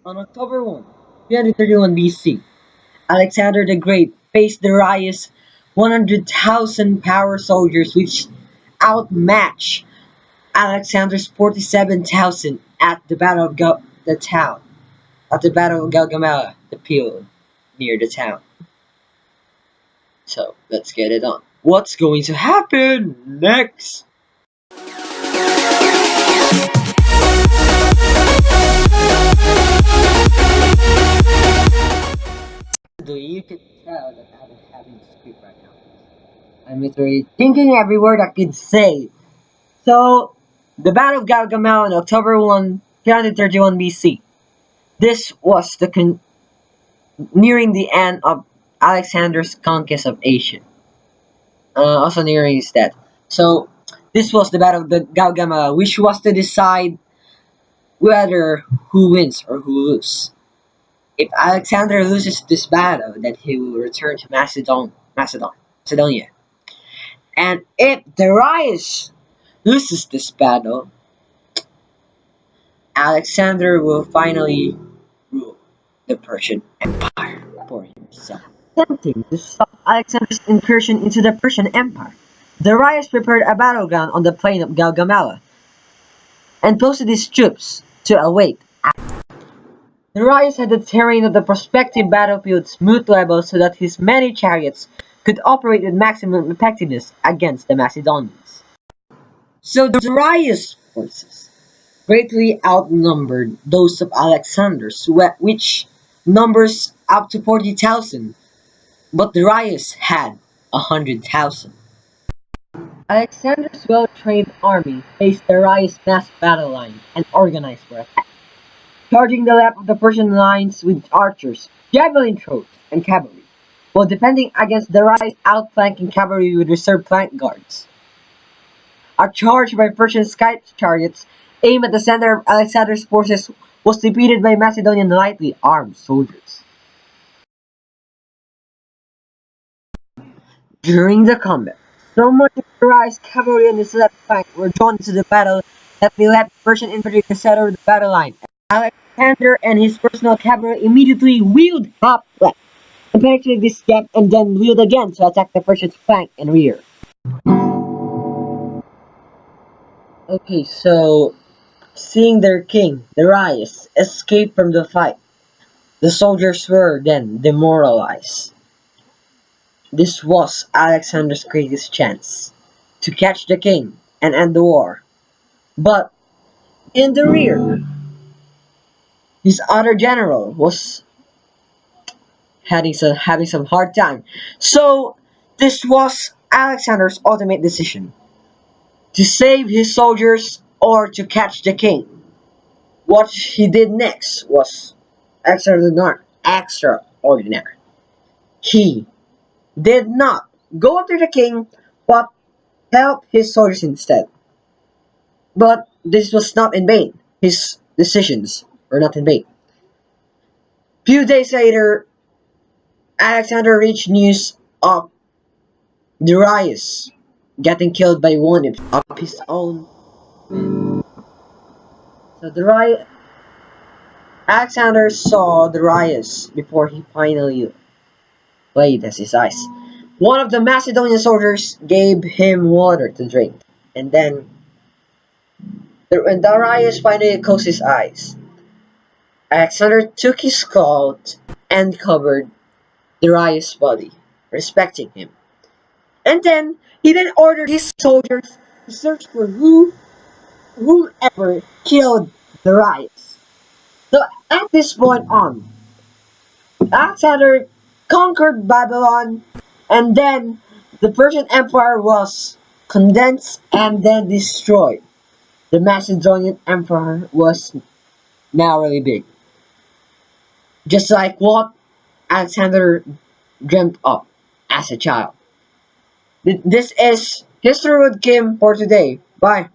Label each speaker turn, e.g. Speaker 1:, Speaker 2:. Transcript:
Speaker 1: On October 1, 331 BC, Alexander the Great faced Darius' 100,000 power soldiers, which outmatched Alexander's 47,000 at the Battle of the town, at the Battle of Gaugamela, the field near the town. So let's get it on. What's going to happen next? You can tell that I'm having to speak right now. I'm literally thinking every word I could say. So, the Battle of Gaugamela on October 1, 331 BC. This was nearing the end of Alexander's conquest of Asia. Also nearing his death. So, this was the Battle of the Gaugamela, which was to decide whether who wins or who loses. If Alexander loses this battle, then he will return to Macedonia. And if Darius loses this battle, Alexander will finally rule the Persian Empire for himself. Attempting to stop Alexander's incursion into the Persian Empire, Darius prepared a battleground on the plain of Gaugamela and posted his troops to await. Darius had the terrain of the prospective battlefield smooth level so that his many chariots could operate with maximum effectiveness against the Macedonians. So Darius' forces greatly outnumbered those of Alexander's, which numbers up to 40,000, but Darius had 100,000. Alexander's well-trained army faced Darius' mass battle line and organized for attack, charging the left of the Persian lines with archers, javelin throws, and cavalry, while defending against Darius' outflanking cavalry with reserve flank guards. A charge by Persian sky chariots aimed at the center of Alexander's forces was defeated by Macedonian lightly armed soldiers. During the combat, so much of Darius' cavalry on his left flank were drawn into the battle that they left Persian infantry to center the battle line. Alexander and his personal cavalry immediately wheeled half left and penetrated this gap and then wheeled again to attack the Persian flank and rear. Okay, so seeing their king, Darius, escape from the fight, the soldiers were then demoralized. This was Alexander's greatest chance to catch the king and end the war. But in the rear, his other general was having some hard time. So this was Alexander's ultimate decision: to save his soldiers or to catch the king. What he did next was extraordinary. He did not go after the king, but helped his soldiers instead. But this was not in vain. His decisions were not in vain. Few days later, Alexander reached news of Darius getting killed by one of his own men. So Alexander saw Darius before he finally laid as his eyes. One of the Macedonian soldiers gave him water to drink, and then when Darius finally closed his eyes, Alexander took his cloth and covered Darius' body, respecting him. And then he then ordered his soldiers to search for whomever killed Darius. So at this point on, Alexander conquered Babylon, and then the Persian Empire was condensed and then destroyed. The Macedonian Empire was now really big, just like what Alexander dreamt of as a child. This is History with Kim for today. Bye.